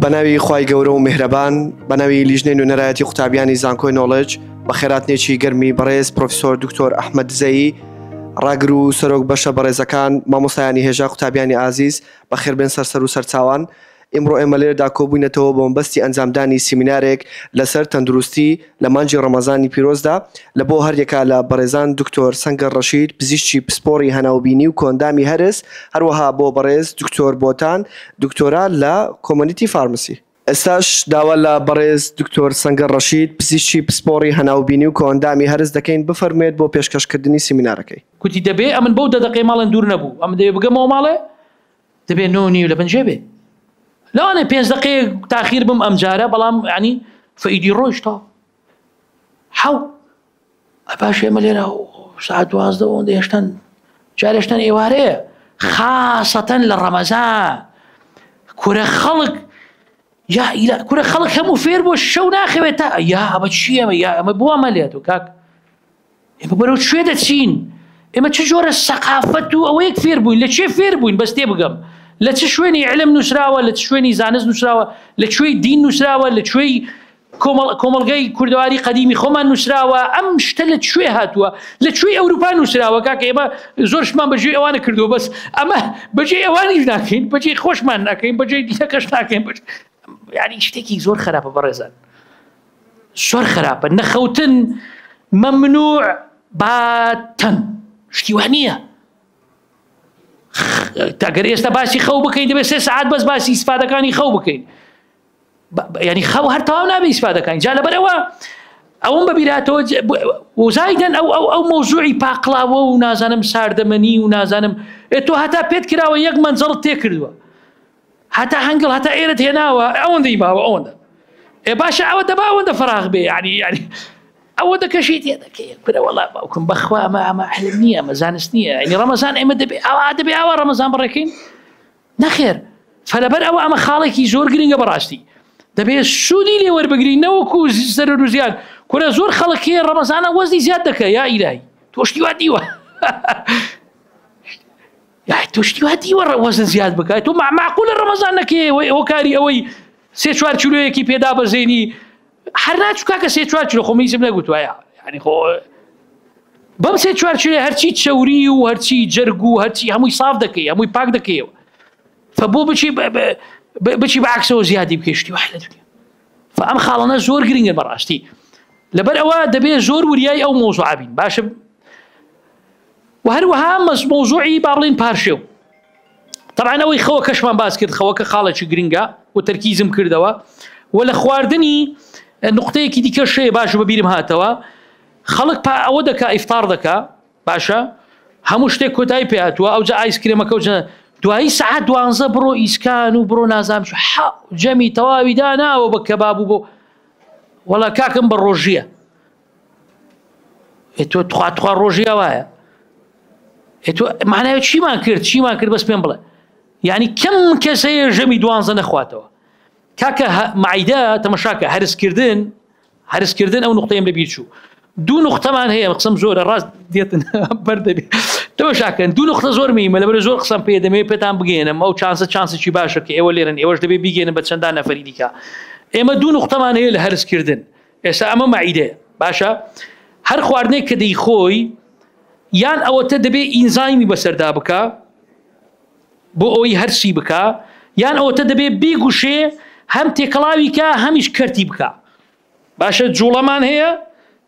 بەناوی خوای گەورە و میهرەبان بەناوی لیژنەی نوێنەرایەتی قوتابیانی زانکۆی نۆڵج بە خێراتنێکی گەرمی بەڕێز پرۆفیسۆر دکتۆر ئەحمەد زەیی ڕاگر و سەرۆک بەشە بەڕێزەکان مامۆستایانی هێژا قوتابیانی ئازیز بەخێربێن سەر و سەرچاوان ئێمڕۆ ئێمە لێرەدا کۆبووینەتەوە بۆ مەبەستی ئەنجامدانی سیمینارێک لەسەر تەندروستی لە مانجی ڕەمەزانی پیرۆزدا لە بۆ هەریەکە لە بەڕێزان دکتۆر سەنگەر ڕەشید پزیشکی پسپۆڕی هەناوبینی و کۆندامی هەرس هەروەها بۆ بەڕێز دکتۆر بۆتان دکتۆرا لە کۆمۆنیتی فارمسی. ئێستاش داوا لە بەڕێز دکتۆر سەنگەر ڕەشید پزیشکی پسپۆڕی هەناوبینی و کۆندامی هەرس دەکەین بفەرمێت بۆ پێشکەشکردنی سیمینارەکەی. کوتی دەبێ ئەمن بەو دەدەقەی ماڵن دوور نەبوو ئەم دەبێ بگەمەوە ماڵێ دەبێ 9:30 لە پەنجێ بێ لەوانێ 5 دقەیەک تاخیر بم ئەم جارە بەڵام ینی فەئیدی ڕۆیش تا حەو باش ئێمە لێرە ساعت 12 ئەوەندە هێشتن جارێشتن ئێوارەیە خاسەتەن لە ڕەمەزان کورە خەڵک کورە خەڵک هەموو فێر بۆ شەو ناخەوێت تا یا ئەمە چی ئەمە بۆ ئەمەلێت و کاک ئێمە بەرەو کوێ دەچین ئێمە چ جۆرە سەقافەت و ئەوەیەک فێر بووین لە چێ فێر بووین بەس تێ بگەم لە چ شوێنی علم نووسراوە لە چ شوێنی زانست نووسراوە لە کوێی دین نووسراوە لە کوێی کۆمەڵگەی کوردەواری قەدیمی خۆمان نووسراوە ئەم شتە لە کوێ هاتووە لە کوێی ئەوروپا نووسراوە کاکە ئێمە زۆرشمان بەجێ ئەوانە کردووە بەس ئەمە بەجێ ئەوانیش ناکەین بەجێ خۆشمان ناکەین بەجێ دیکەش ناکەین یعنی شتێکی زۆر خراپە بەڕێزان زۆر خراپە نەخەوتن مەمنوع باتەن شتی وان نییە تاگەر ئێستا باسی خەو بکەین دەبێت 3 ساعت بەس باسی ئیسفادەکانی خەو بکەین ینی خەو هەر تەواو نابێ ئیسفادەکانی جا لەبەرەوە ئەوم بەبیراتەوە وزایدەن ئەو مۆزوعی پاقلاوە و نازانم ساردەمەنی و نازانم تۆ هەتا پێت کراوە یەک مەنزەڵت تێ کردووە هەتا هەنگڵ هەتا ئێرەت هێناوە ئەوەندەی ماوە ئەوەندە باشە ئەوە دەبا ئەوەندە فراغ بێ ینی ئەوە دەکەشیت دەکەی وەڵا باوکم بەخوا ئەمە حلم نییە ئەمە زانست نییە ینی ڕەمەزان ئێمە دەبێ ئەوە ڕەمەزان بڕێکین نەخێر فەلەبەر ئەوە ئەمە خاڵێکی زۆر گرنگە بەڕاستی دەبێت سوودی لێ وەربگرین نەوەکو سەر و زیاد کورە زۆر خەڵکیە ڕەمەزانە وەزنی زیاد دەکە یا ئیلای تۆشتی وا دیوە تۆشتی وا دیوە وەزن زیاد بکات تۆ معقولە ڕەمەزان نەکەی هۆکاری ئەوەی 3-4 کیلۆیەکی پێدا بەزێنی هەر ناچوو کاکە 3-4 کیلۆ خۆ میزم نەگوتوایە ینی خۆ بەم 3-4 کیلۆ هەرچی چەوری و هەرچی جەرگ و هەرچی هەمووی صاف دەکەی هەمووی پاک دەکەیەوە فبۆ بچی بەعکسەوە زیادی بکەشتی وای لە دنیا فەم خاڵانە زۆر گرنگە بەڕاستی لەبەر ئەوە دەبێت زۆر وریای ئەو مۆزوعە بین باشە و هەروەها مۆزوعی با بڵێن پارشێو طبعا ئەوەی خەوە کەشمان باس کرد خەوەکە خاڵێکی گرنگە و تەرکیزم کردەوە و لە خواردنی نقطەیەکی دیکە شەیە باش بە بیرم هاتەوە خەڵک ئەوە دەکا ئیفتار دەکا باشە هەموو شتێک کۆتایی پێ هاتووە ئەوجا ئایسکرێمەکە و دوایی ساعت 12 بڕۆ ئیسکان و بڕۆ نازام جەمی تەواوی داناوە بە کەباب و بۆ وەڵا کاکەم بە ڕۆژیە تۆ تخوا ڕۆژیە وایە تۆ معناوی چیمان کرد بەس پێم بڵێ یعنی کەم کەسەیە ژەمی 12 نەخواتەوە کاکە معیدە تەمەشاکە هەرسکردن ئەو نقطەیەم لەبیر چوو دوو نقطەمان هەیە قسەم زۆرە ڕاست دێتن بەردەبێ تەمەشاکەن دوو نقطە زۆر میمە لەبەر زۆر قسەم پێ دەمێ پێتان بگێنم ئەو چانسێکی باشە کە ئێوە لێرن ئێوەش دەبێ بیگێنن بە چەندان نەفەری دیکە ئێمە دوو نقطەمان هەیە لە هەرسکردن ئێستا ئەمە معیدەیە باشە هەر خواردنێک کە دەیخۆی یان ئەوەتە دەبێ ئینزایمی بەسەردا بکە بۆ ئەوەی هەرسی بکە یان ئەوەتە دەبێ بیگوشێ هەم تێکەڵاوی کە هەمیش کەرتی بکە باشە جوڵەمان هەیە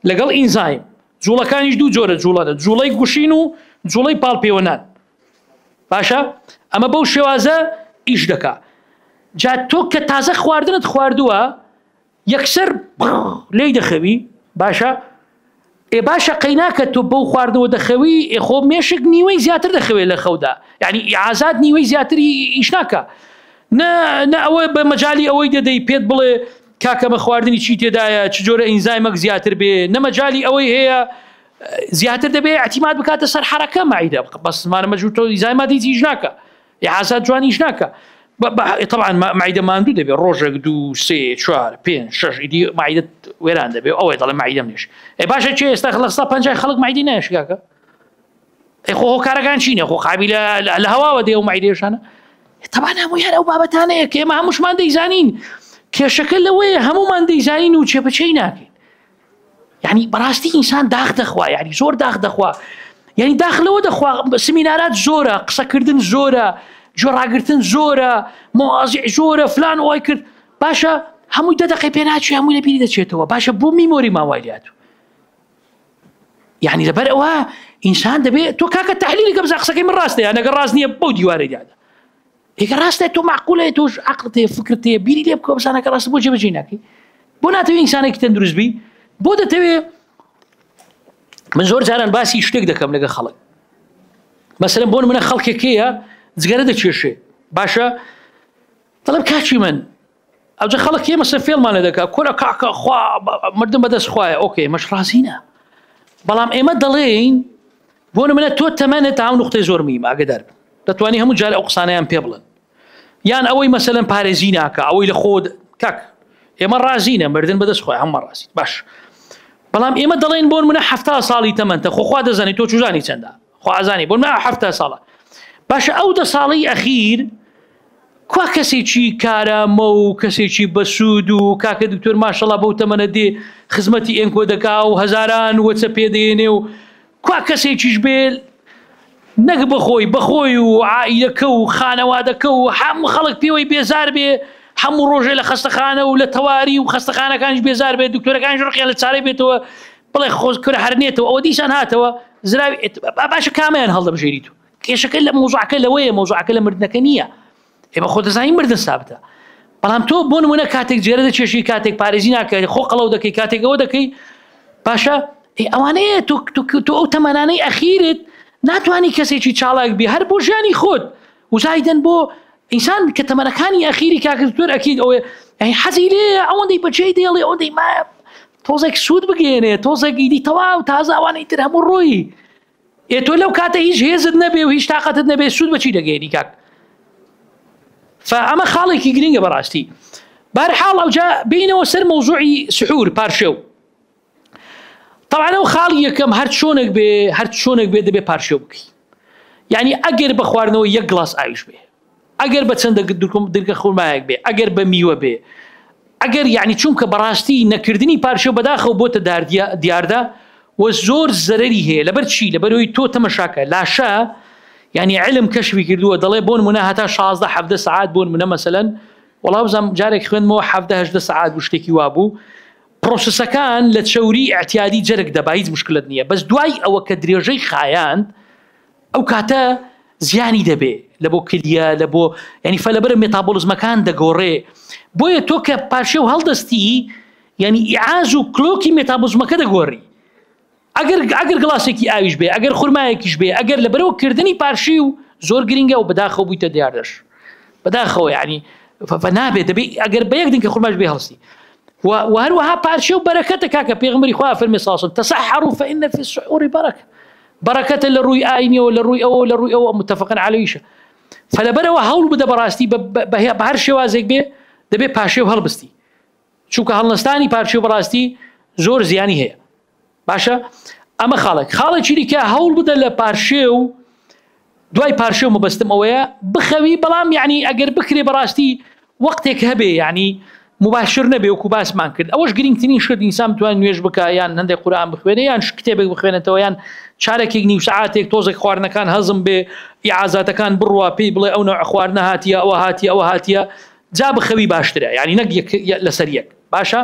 لەگەڵ ئینزایم جوڵەکانیش دوو جۆرە جوڵەنە جوڵەی گوشین و جوڵەی پاڵپێوەنان باشە ئەمە بەو شێوازە ئیش دەکا جا تۆ کە تازە خواردنت خواردووە یەکسەر لێی دەخەوی باشە باشە قەیناکە تۆ بەو خواردنەوە دەخەوی خۆ مێشک نیوەی زیاتر دەخەوێت لە خەودا یعنی ئازاد نیوەی زیاتری ئیش ناکە نە ئەوە بە مەجای ئەوەی دەدەی پێت بڵێ کاکەمە خواردنی چی تێدایە چ جۆرە ئینزایمەک زیاتر بێ نەمەجای ئەوەی هەیە زیاتر دەبێ اعتیماد بکاتە سەر حرەکە معیدە بەس زمانە مەجبور تۆ ئینزایماتی هیچ ناکە ئازاد جوانیش ناکە طبعا معیدە ماندوو دەبێت ڕۆژێک 2 3 4 5 6 ئیدی معیدەت وێران دەبێت ئەوەی دەڵێ معیدەم نێش باشە چێ ئێستا لە 150 خەڵک معیدی نایش کاکە خۆ هۆکارەکان چینە خۆ قابل لە هەواوە دێ و معیدەیەشانە طبعا هەمووی هەر ئەو بابەتانەیە کە ئێمە هەمووشمان دەیزانین کێشەکە لەوەیە هەمومان دەیزانین و چێپەچەی ناکەین. یعنی بەڕاستی ئینسان داخ دەخوا، یعنی زۆر داخ دەخوا، یعنی داخلەوە دەخوا. سمینارات زۆرە، قسەکردن زۆرە، جۆڕاگرتن زۆرە، مواضیع زۆرە، فلان وای کرد. باشە هەمووی 10 دقەی پێ ناچێ، هەمووی لەبیری دەچێتەوە. باشە بۆ میمۆری ماوای لاتوو. یعنی لەبەر ئەوە ئینسان دەبێت تۆ کاکە تحلیلی کە بزە قسەکەی من ڕاستەیە، نەگەر ڕاست نییە بەو دیوارەی دادا. ئێگە ڕاستە تۆ معقولەیە، تۆش عەقڵت هەیە، فکرت هەیە، بیری لێ بکەوە بزانە کە ڕاستە بۆ جێبەجێ ناکەی. بۆ ناتەوێت ئینسانێکی تەندروست بی، بۆ دەتەوێت. من زۆر جاران باسی شتێک دەکەم لەگە خەڵک. مەسەلەن بۆ منە خەڵکێکەیە جگەرە دەچێشێ، باشە دەڵێم کاچی من ئەوجە خەڵک ئێمە مەسەلەن فێڵمان لێ دەکات، کۆرە کاکە خوا مردن بەدەست خوایە، ئۆکێ مەش ڕازینە. بەڵام ئێمە دەڵێین بۆ منە تۆ تەمەنت تا نقطەی زۆر مهمە، ئاگادار بن. دەتوانی هەموو جارە ئەو قسانەیان پێ بڵێن. یان ئەوەی مەسەلەن پارێزی ناکە، ئەوەی لە خۆت کاک ئێمە ڕازینە مردن بەدەست خوایە، هەموو ڕازین باش. بەڵام ئێمە دەڵێن بۆ منە 70 ساڵی تەمەنتە، خۆخوا دەزانی تۆ چوزانی چەندە، خوا ئازانی بۆ منە 70 ساڵە. باشە ئەو 10 ساڵی ئەخیر کوا کەسێکی کارامە و کەسێکی بەسوود و کاکە دکتۆر ماشەڵڵا بەو تەمەنە دێ خزمەتی ئێنکۆ دەکا و هەزاران وەچە پێدێنێ و کوا کەسێکیش بێ نەک بەخۆی و عائیلەکە و خانەوادەکە و هەموو خەڵک پێوەی بێزار بێ، هەموو ڕۆژێ لە خەستەخانە و لە تەواری و خەستەخانەکانش بێزار بێت، دکتۆرەکانش ڕقیان لە چارەی بێتەوە بڵێ خۆزکەرە هەرنێتەوە. ئەوە دیسان هاتەوە زراوی باشە کامیان هەڵدەبژێریت و کێشەکە لە مۆزوعەکە لەوەیە، مۆزوعەکە لە مردنەکە نییە. ئێمە خۆ دەزانین مردن سابتە. بەڵام تۆ بۆ نمونە کاتێک جێرە دەچێشی، کاتێک پارێزی ناکەی، خۆ قەڵەو دەکەی، کاتێک ئەوە دەکەی، باشە ئەوانەیە تۆ ئەو تەمەنانەی ئەخیرت ناتوانی کەسێکی چاڵاک بی هەر بۆ ژیانی خۆت و زایدەن بۆ ئینسان کە تەمەنەکانی ئەخیری کاکە دکتۆر ئەکید ئەوێ حەزی لێ ئەوەندەی بەجێی دێڵێ، ئەوەندەی ما تۆزێک سوود بگێنێ، تۆزێک ئیدی تەواو تازە ئەوانەی تر هەموو ڕۆی. تۆ لەو کاتە هیچ هێزت نەبێ و هیچ تاقەتت نەبێ، سوود بەچی دەگەێنی کاک؟ فأما خاڵێکی گرنگە بەڕاستی. بارحاڵ ئەوجا بینەوە سەر مەوزوعی سحور پارشێو. طبعا ئەو خاڵی یەکەم هەر چۆنێک بێ دەبێ پارشێو بکەی. یعنی ئەگەر بە خواردنەوە 1 گڵاس ئاویش بێ، ئەگەر بە چەند درکە خورمایەک بێ، ئەگەر بە میوە بێ، ئەگەر یعنی چونکە بەڕاستی نەکردنی پارشێو بەداخەوە بۆتە دیاردا و زۆر زەرەری هەیە. لەبەر چی؟ لەبەرەوەی تۆ تەمەشاکە لاشە، يعني علم كشفي كردووە دەڵێ بۆن منە هەتا 16-17 ساعات بۆن منە مەسەلەن وەڵام بزانم جارێک خوێنمەوە 17-18 ساعات بوو شتێکی وابوو. پرۆسەسەکان لە چەوری ئەعتیادی جەرگ دەبا، هیچ مشکلت نییە. بەس دوای ئەوە کە درێژەی خایاند ئەو کاتە زیانی دەبێ لە بۆ کلیە، لە بۆ ینی فەلەبەرە مێتابۆلیزمەکان دەگۆڕێ. بۆیە تۆ کە پارشێو هەڵدەستی ینی ئیعاز و کلۆکی مێتابۆلیزمەکە دەگۆڕی. ئەگەر گڵاسێکی ئاویش بێ، ئەگەر خورمایەکیش بێ، ئەگەر لەبەرەوە کردنی پارشی و زۆر گرنگە و بەداخەوە بوویتە دیاردەش بەداخەوە ینی نابێت دەبێ ئەگەر بە یەک دینکە خورماش بێ هەڵستی. و هەروەها پارشێ و بەرەکەتە کاکە پێغمبەری خوا فەرمێ ساسن تەسەحەروا فإن في السحور بركة، بەرەکەتە لە ڕووی ئاینیەوە، لە ڕووی ئەوە، لە ڕووی ئەوە متفقن عەلەیهە. فلەبەرەوە هەوڵ بدە بەڕاستی بە هەر شێوازێک بێ دەبێ پارشێو هەڵبستی، چونکە هەڵنەستانی پارشێو بەڕاستی زۆر زیانی هەیە. باشە ئەمە خاڵێکی دیکە هەوڵ بدە لە پارشێو دوای پارشێو مەبەستم ئەوەیە بخەوی، بەڵام یعنی ئەگەر بکرێ بەڕاستی وەختێک هەبێ، یعنی مباشر نەبێ وەکو باسمان کرد. ئەوەش گرنگترین شت ئینسان بتوانێت نوێژ بکە، یان هەندێک قورئان بخوێنێ، یان کتێبێک بخوێنێتەوە، یان چارێکێک نیو سەعاتێک تۆزێک خواردنەکان هەزم بێ، ئیعازاتەکان بڕوا پێی بڵێ ئەو نوع خواردنە هاتیە، ئەوە هاتیە، ئەوە هاتیە، جا بخەوی باشترە، یعنی نەک لەسەر یەک. باشە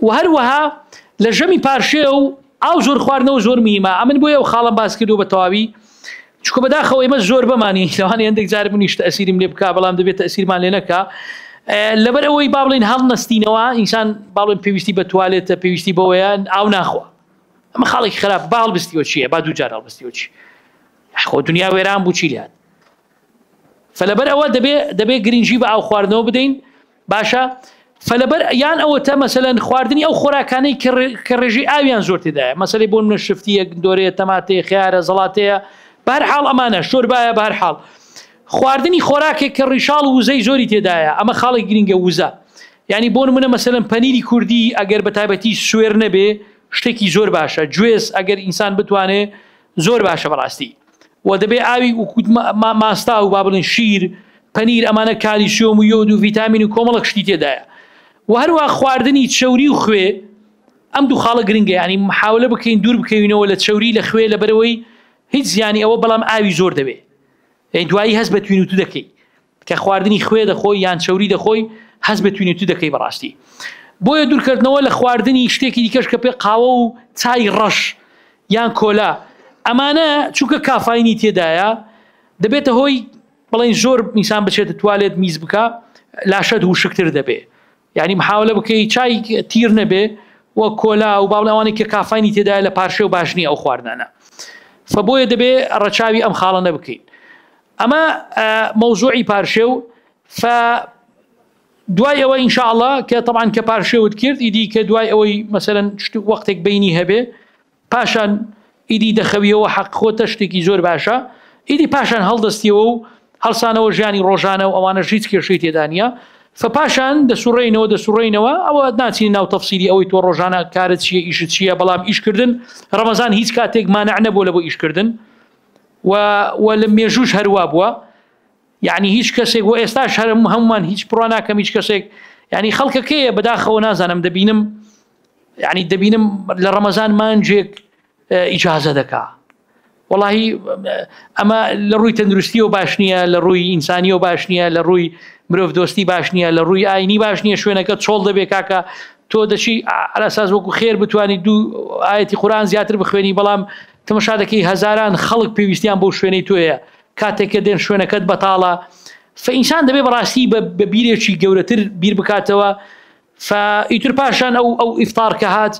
و هەروەها لە ژەمی پارشێو ئاو زۆر خواردنەوە زۆر میمە. ئەمن بۆیە و خاڵم باس کردو بە تەواوی، چونکە بەداخەوە ئێمە زۆر بەمانی لەوانەیە هەندێک جار منیش تەئسیریم لێ بکا، بەڵام دەبێت تەئسیرمان لێ نەکا. لەبەر ئەوەی با بڵێن هەڵنەستینەوە ئینسان با بڵێن پێویستی بە توالێتە، پێویستی بەوەیە ئاو ناخوا. ئەمە خاڵێکی خراپ. با هەڵبستیەوە چییە؟ با دوو جار هەڵبستیەوە چی؟ خۆ دنیا وێران بوو چی لات. فلەبەر ئەوە دەبێ گرنگی بە ئاو خواردنەوە بدەین. باشە فلەبەر یان ئەوەتە مەسەلەن خواردنی ئەو خۆراکانەی کە ڕێژەی ئاویان زۆر تێدایە، مەسەلەی بۆ منە شفتیە، گندۆرەیە، تەماتەیە، خیارە، زەڵاتەیە، بەهەرحاڵ ئەمانە شۆربایە، بەهەرحاڵ خواردنی خۆراکێک کە ڕیشاڵ و وزەی زۆری تێدایە، ئەمە خاڵێک گرنگە وزە. یعنی بۆ منە مەسەلەن پەنیری کوردی ئەگەر بە تایبەتی سوێر نەبێ شتێکی زۆر باشە. گوێز ئەگەر ئینسان بتوانێ زۆر باشە بەڕاستی. و دەبێ ئاوی ماستا و با بڵێن شیر پەنیر ئەمانە کالیسیۆم و یۆد و ڤیتامین و کۆمەڵک شتی تێدایە و هەروە خواردنی چەوری و خوێ ئەم دوو خاڵە گرنگە ینی محاولە بکەین دوور بکەوینەوە لە چەوری لە خوێ لە بەرەوەی هیچ زیانی ئەوە بەڵام ئاوی زۆر دەبێ دوایی هەست بە توین و تو دەکەی کە خواردنی خوێ دەخۆی یان چەوری دەخۆی هەست بە توین و تو دەکەی بەڕاستی بۆیە دوورکردنەوە لە خواردنی شتێکی دیکەش کە پێ قاوە و چای ڕەش یان کۆلا ئەمانە چونکە کافاینی تێدایە دەبێتە هۆی بڵێن زۆر میسان بچێتە توالێت میز بکە لاشەت وشکتر دەبێ یعنی محاولە بکەی چای تیر نەبێ و کۆلا و باڵ ئەوانەی کە کافاینی تێدایە لە پارشێ و باش نییە ئەو خواردنانە فبۆیە دەبێ ڕەچاوی ئەم خاڵە نەبکەین ئەمە مەوزوعی پارشێ و دوای ئەوە ئینشاءالله کە طبعا کە پارشێوت کرد ئیدی کە دوای ئەوەی مەسەرەن وەختێک بینی هەبێ پاشان ئیدی دەخەویەوە حەق خۆتە شتێکی زۆر باشە ئیدی پاشان هەڵدەستیەوە و هەڵسانەوە ژیانی ڕۆژانە و ئەوانە هیچ کێشەی تێدا نیە فپاشان دەسوڕێینەوە ئەوە ناچین ناو تەفسیری ئەوەی تۆ ڕۆژانە کارت چییە ئیشت چییە بەڵام ئیشکردن ڕەمەزان هیچ کاتێک مانع نەبوو لە بۆ ئیشکردن و لە مێژوش هەروە بووە یعنی هیچ کەسێک و ئێستاش هەمومان هیچ پڕوا ناکەم هیچ کەسێک ینی خەڵکەکەیە بەداخەوە نازانم دەبینم یعنی دەبینم لە ڕەمەزان مانجێک ئیجازە دەکا وەڵاهی ئەمە لە ڕووی تەندروستیەوە باش نییە لە ڕووی ئینسانیەوە باش نییە لە ڕووی مرۆڤ دۆستی باش نییە لە ڕووی ئاینی باش نییە شوێنەکە چۆڵ دەبێ کاکە تۆ دەچی ئەساس وەکو خێر بتوانانی دوو ئاەتی قورآن زیاتر بخوێنی بەڵام تەماشا دەکەی هەزاران خەڵک پێویستیان بۆ شوێنەی تۆیە کاتێککە دێن شوێنەکەت بەتاڵە فئینسان دەبێ بەڕاستی بە بیرێکی گەورەتر بیر بکاتەوە فئیتر پاشان ئەو ئیفتار کە هات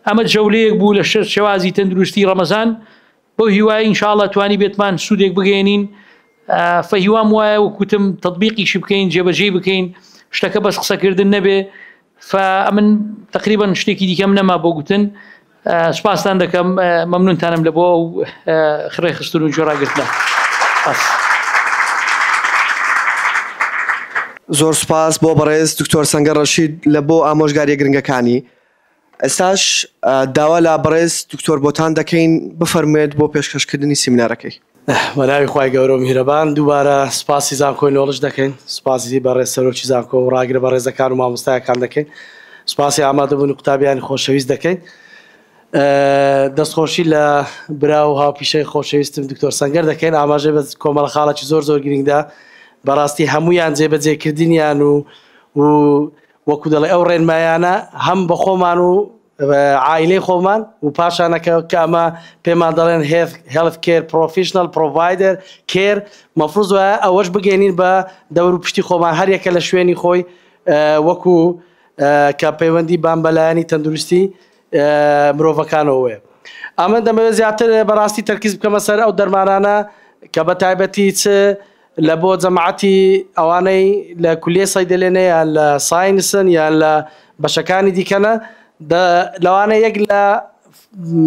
ئەمە جەولەیەک بوو لە شێوازی تەندروستی ڕەمەزان بۆ هیوای ئینشاءالله توانی بێتمان سوودێک بگەێنین فهیوام وایە وەکوتم تەطبیقیشی بکەین جێبەجێ بکەین شتەکە بەس قسەکردن نەبێ فمن تقریبا شتێکی دیکەم نەما بۆ گوتن سپاستان دەکەم مەمنونتانم لە بۆ خڕێ خستن و جۆراگرتنە زۆر سپاس بۆ بەڕێز دکتۆر سەنگەر ڕەشید لە بۆ ئامۆژگاریە گرنگەکانی ئێستاش داوا لە بەڕێز دکتۆر بۆتان دەکەین بفەرمێت بۆ پێشکەشکردنی سیمینارەکەی بەناوی خوای گەورە و میهرەبان دووبارە سپاسی زانکۆی نۆڵژ دەکەین سپاسی بەڕێز سەرۆکی زانکۆ و ڕاگرە بەڕێزەکان و مامۆستایەکان دەکەین سپاسی ئامادەبوون و قوتابیانی خۆشەویست دەکەین دەستخۆشی لە برا و هاوپیشەی خۆشەویستم دکتۆر سەنگەر دەکەین ئاماژەی بە کۆمەڵە خاڵێکی زۆر زۆر گرنگدا بەڕاستی هەمویان جێبەجێکردنیان و وەکو دەڵێ ئەو ڕێنمایانە هەم بە خۆمان و عائلەی خۆمان و پاشانەکە کە ئەمە پێمان دەڵێن هێڵف کێر پرۆفیشنەل پرۆڤایدەر کێر مەفروض وایە ئەوەش بگەێنین بە دەور و پشتی خۆمان هەریەکە لە شوێنی خۆی وەکو کە پەیوەندی بامبەلایانی تەندروستی مرۆڤەکانەوەیە ئەمە دەمەوێت زیاتر بەڕاستی تەرکیز بکەمە سەر ئەو دەرمانانە کە بە تایبەتی چ لە بۆ جەماعەتی ئەوانەی لە کولیە سەیدەلێنە یان لە ساینسن یان لە بەشەکانی دیکەنە لەوانە یەک لە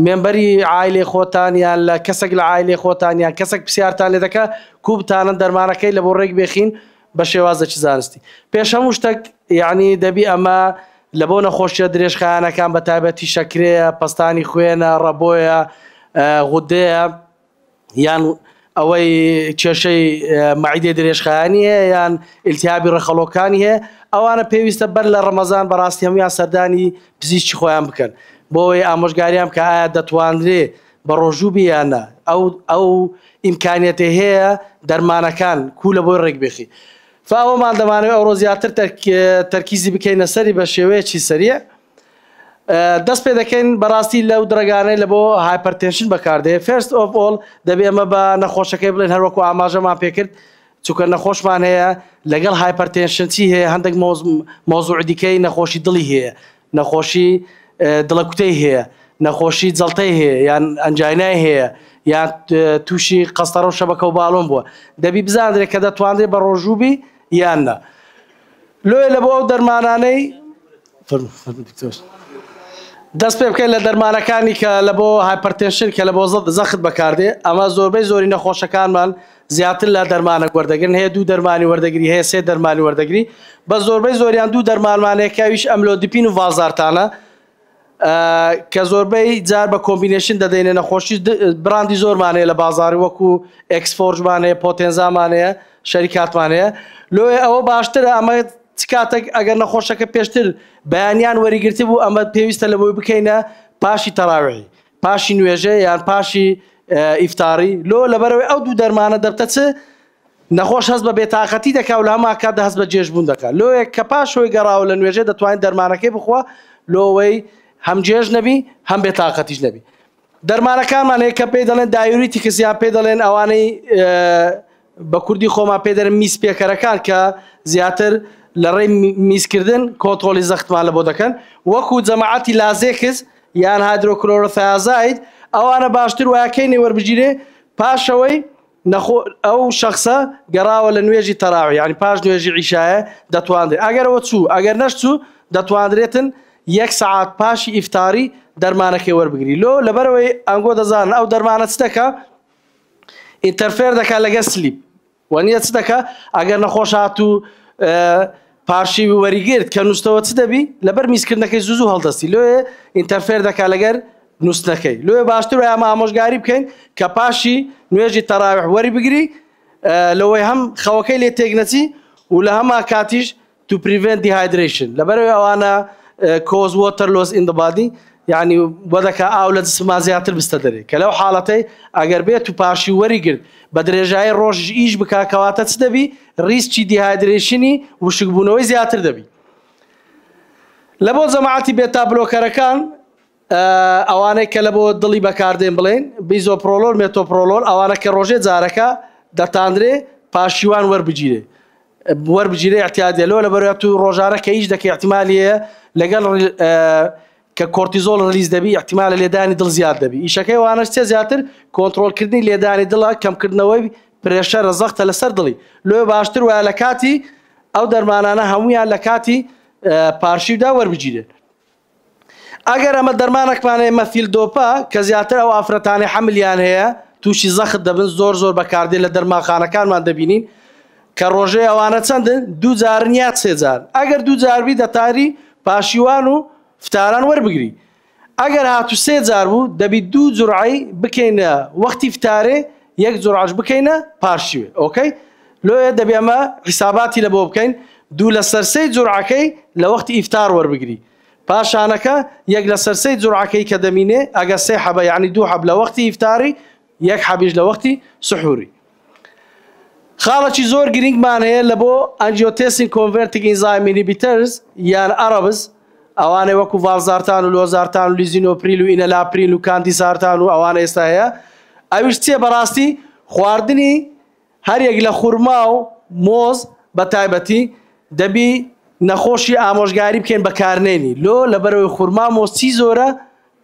مێمبەری عائلەی خۆتان یان لە کەسێک لە عائلەی خۆتان یان کەسێک پرسیارتان لێ دەکات کوبتانە دەرمانەکەی لە بۆ ڕێک بێخین بە شێوازێکی زانستی پێش هەموو شتێک یعنی دەبی ئەمە لە بۆ نەخۆشیە درێژخایانەکان بە تایبەتی شەکرەیە پەستانی خوێنە ڕەبۆیە غودەیە یان ئەوەی کێشەی مەعیدەی درێژخایانی هەیە یان ئیلتیهابی ڕەخەڵۆکانی هەیە ئەوانە پێویستە بەر لە ڕەمەزان بەڕاستی هەمویان سەردانی پزیشکی خۆیان بکەن بۆەوەی ئامۆژگاریان کە ئایا دەتوانرێ بە ڕۆژوو بیانە ئەو ئیمکانیەتی هەیە دەرمانەکان کو لە بۆی ڕێک بێخی فاوەمان دەمانەوێت ئەوڕۆ زیاتر تەرکیزی بکەینە سەری بە شێوەیەکی سەریە دەست پێ دەکەین بەڕاستی لەو درەگانەی لە بۆ هایپەرتێنشن بەکاردێ فێرست ئۆف ئۆڵ دەبێ ئەمە بە نەخۆشەکەی بڵێن هەروەکو ئاماژەمان پێکرد چونکە نەخۆشمان هەیە لەگەڵ هایپەرتێنشن چی هەیە هەندێک مۆزوع دیکەی نەخۆشی دڵی هەیە نەخۆشی دڵەکوتەی هەیە نەخۆشی جەڵتەی هەیە یان ئەنجاینای هەیە یان تووشی قەستەڕە و شەبەکە و باڵۆن بووە دەبی بزانرێت کە دەتوانرێت بە ڕۆژووبی یان نە لۆیە لە بۆ ئەو دەرمانانەی دەست پێ بکەین لە دەرمانەکانی کە لە بۆ هایپەرتێنشن کە لە بۆ زەخت بەکاردێ ئەمە زۆربەی زۆری نەخۆشەکانمان زیاتر لە دەرمانە وەردەگرن هەیە دوو دەرمانی وەردەگری هەیە سێ دەرمانی وەردەگری بە زۆربەی زۆریان دوو دەرمانمانەیەکەویش ئەملۆدیپین و ڤازارتانە کە زۆربەی جار بە کۆمبینێشن دەدەینە نەخۆشی براندی زۆرمانەیە لە بازاری وەکو ئەکسفۆرژمانەیە پۆتێنزامانەیە شەریکاتمانەیە لۆیە ئەوە باشترە ئەمە کاتێک ئەگەر نەخۆشەکە پێشتر بەیانیان وەریگرتی بوو ئەمە پێویستە لە بۆی بکەینە پاشی تەراویحی پاشی نوێژە یان پاشی ئیفتاری لۆ لەبەرەوەی ئەو دوو دەرمانە دەبتە چ نەخۆش هەست بە بێتاقەتی دەکا و لە هەما کاتدا هەست بە جێژبوون دەکات لۆیە کە پاشۆی گەڕاوە لە نوێژە دەتوانین دەرمانەکەی بخوا لۆەوەی هەم جێژ نەبی هەم بێتاقەتیش نەبی دەرمانەکانمان هەیە کە پێی دەڵێن دایوریتیکس یان پێی دەڵێن ئەوانەی بە کوردی خۆمان پێ دەرن میسپێکەرەکان کە زیاتر لە ڕێی میسکردن کۆنتڕۆلی زەختمان لە بۆ دەکەن وەکو جەماعەتی لازێکس یان هایدرۆکلۆرۆتیازاید ئەوانە باشتر وایەکەینی وەربگیرێ پاشەوەی ئەو شخصە گەڕاوە لە نوێژی تەراویح یعنی پاش نوێژی عیشایە دەتواندرێت ئەگەرەوە چوو ئەگەر نەچوو دەتواندرێتن 1 سەعات پاشی ئیفتاری دەرمانەکەی وەربگری لۆ لەبەرەوەی ئەنگۆ دەزانن ئەو دەرمانە چ دەکا ئینتەرفێر دەکات لەگەڵ سلیپ وەنیە چ دەکا ئەگەر نەخۆش هاتوو پارشی وەریگرت کە نووسەوە چ دەبی لەبەر میسکردنەکەی زوو هەڵدەستی لۆیە ئینتەرفێر دەکات لەگەر نووسنەکەی لۆیە باشتر ئەمە ئامۆژگاری بکەین کە پاشی نوێژی تەراویح وەری بگری لەوەی هەم خەوەکەی لێ تێک نەچی و لە هەما کاتیش to prevent dehydration لەبەرەوەی ئەوانە cause water loss in the body یعنی بۆ دەکا ئاو لە جسممان زیاتر بستە دەرێ کە لەو حاڵەتەی ئەگەر بێت و پاشی وەریگرت بە درێژایی ڕۆژ ئیش بکا کەواتە چ دەبی ریسکی دیهایدرێشنی وشکبوونەوەی زیاتر دەبی لە بۆ جەماعەتی بێتا بلۆکەرەکان ئەوانەی کە لە بۆ دڵی بەکاردێن بڵێن بیزۆپرۆلۆل مێتۆپرۆلۆل ئەوانە کە ڕۆژێ جارەکە دەتاندرێ پاشیوان وەربگیرێ احتیاجێ لۆ لەبەرەوەی تو ڕۆژانە کە هیچ دەکەی احتیمالیە لەگەڵ کە کۆرتیزۆل ریلیز دەبی احتیمالە لێدانی دڵ زیاد دەبی ئیشەکەی وانەش چێ زیاتر کۆنتڕۆلکردنی لێدانی دڵە کەمکردنەوەی پرێشەرە زەختە لەسەر دڵی لۆ باشتر وایە لە کاتی ئەو دەرمانانە هەمویان لە کاتی پارشیودا وەربگیرێن ئەگەر ئەمە دەرمانێکمانەیە مەفیل دۆپا کە زیاتر ئەو ئافرەتانی حملیان هەیە تووشی زەخت دەبن زۆر بەکاردێن لە دەرمانخانەکانمان دەبینین کە ڕۆژێ ئەوانە چەندن 2 جارن یا 3 جار ئەگەر 2 جاربی دەتاری پاشیوان و فتاران وەربگری ئەگەر هاتو 3 جار بوو دەبی 2 جورعی بکەینە وەختی فتارێ 1 جورعش بکەینە پاشیوێ ئۆکەی لۆیە دەبی ئەمە حیساباتی لە بۆ بکەین 2 لەسەر 3 جورعەکەی لە وەختی ئیفتار وەربگری پاشانەکە 1 لەسەر 3 جورعەکەی کە دەمینێ ئەگە 3 حەبە یعنی 2 حەب لە وەختی ئیفتاری 1 حەبیش لە وەختی سحوری خاڵێکی زۆر گرنگمان هەیە لە بۆ ئەنجیۆتێنسین کۆنڤەرتینگ ئێنزایم ئینهیبیتەرز یان ئەرەبز ئەوانەی وەکو ڤالزارتان و لۆزارتان و لیزینۆپریل و ئینەلاپریل و کاندیسارتان و ئەوانە ئێستا هەیە ئەویش چیە بەڕاستی خواردنی هەرێک لە خورما و مۆز بە تایبەتی دەبی نەخۆشی ئامۆژگاری بکەین بەکارنێنی لۆ لەبەرەوەی خورما مۆستی زۆرە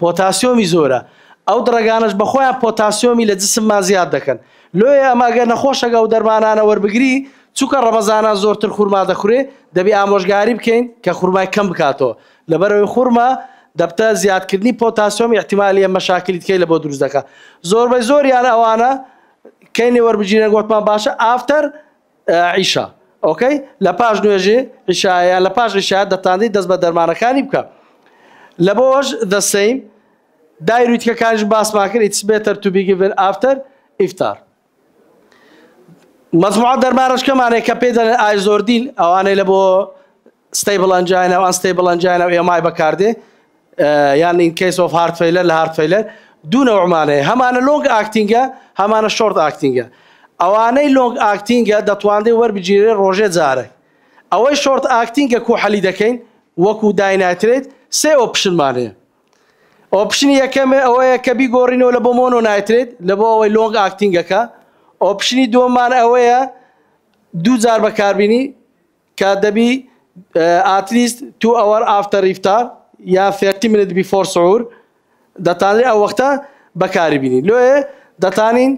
پۆتاسیۆمی زۆرە ئەو دڕگانش بەخۆیان پۆتاسیۆمی لە جسممان زیاد دەکەن لۆیە ئەماگە نەخۆشەگە و دەرمانانە وەربگری چووکە ڕەمەزانان زۆرتر خورما دەخورێ دەبی ئامۆژگاری بکەین کە خورمای کەم بکاتەوە لەبەرەوەی خورما دەبتە زیادکردنی پۆتاسیۆمی احتیمالیە مەشاکلی تکەی لە بۆ دروست دەکات زۆربەی زۆریان ئەوانە کەینی وەربگیرن گوتمان باشە ئافتەر عیشا ئۆکەی لە پاش نوێژێ عیشایان لە پاش عیشایە دەتاندی دەست بە دەرمانەکانی بکە لە بۆش the same دایروتیکەکانیش باسمان کرد it's better to be given after iftar مەجموعە دەرمانەشکەمانەیە کە پێ دەڵێن ئایزۆردیل ئەوانەی لە بۆ ستیبل ئەنجاینە و ئەنستیبل ئەنجاینە و ئێمای بەکاردێ یان in case of heart failure لە heart failure دوو نەوعمانەیە هەمانە لۆنگ ئاکتینگە هەمانە شۆرت ئاکتینگە ئەوانەی لۆنگ ئاکتینگە دەتواندێ وەربگیرێ ڕۆژێ جارێک ئەوەی شۆرت ئاکتینگە کوحەلی دەکەین وەکو داینایترێت 3 ئۆپشنمانەیە ئۆپشنی یەکەمێ ئەوەیە کە بیگۆڕینەوە لە بۆ مۆنۆنایترێت لە بۆ ئەوەی لۆنگ ئاکتینگەکە ئۆپشنی دووەمان ئەوەیە 2 جار بەکاربینی کە دەبی at least 2 hour after iftar یا 30 minutes before سحور دەتانێت ئەو وەختە بەکاری بینی لۆیە دەتانین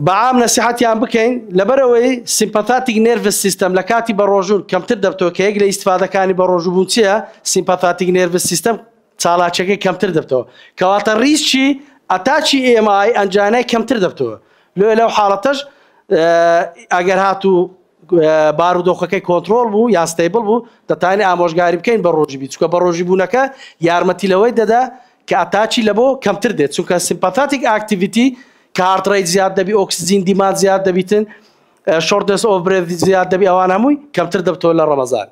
بەعام نەسیحەتیان بکەین لەبەرەوەی سیمپەتاتیک نێرڤس سیستەم لە کاتی بە ڕۆژوون کەمتر دەبتەوە کە یەک لە ئیستیفادەکانی بە ڕۆژوبوون چییە سیمپەتاتیک نێرڤس سیستەم چالاکیەکەی کەمتر دەبتەوە کەواتە ریسکی ئەتاچی ئێمای ئەنجانای کەمتر دەبتەوە لۆیە لەو حاڵەتەش ئەگەر هاتوو بارودۆخەکەی کۆنتترۆل بوو یان ستیبل بوو دەتوانێت ئامۆژگاری بکەین بە ڕۆژی بی چکە بە ڕۆژی بوونەکە یارمەتی لەوەی دەدا کە ئەتاچی لە بۆ کەمتر دێت چونکە سیمپاتیک ئاکتیڤیتی کارڕێیت زیاد دەبی ئۆکسسیجین دیمان زیاد دەبیتن شۆردس ئۆڤرێت زیاد دەبی ئەوان هەمووی کەمتر دەبتەوە لە ڕەمەزان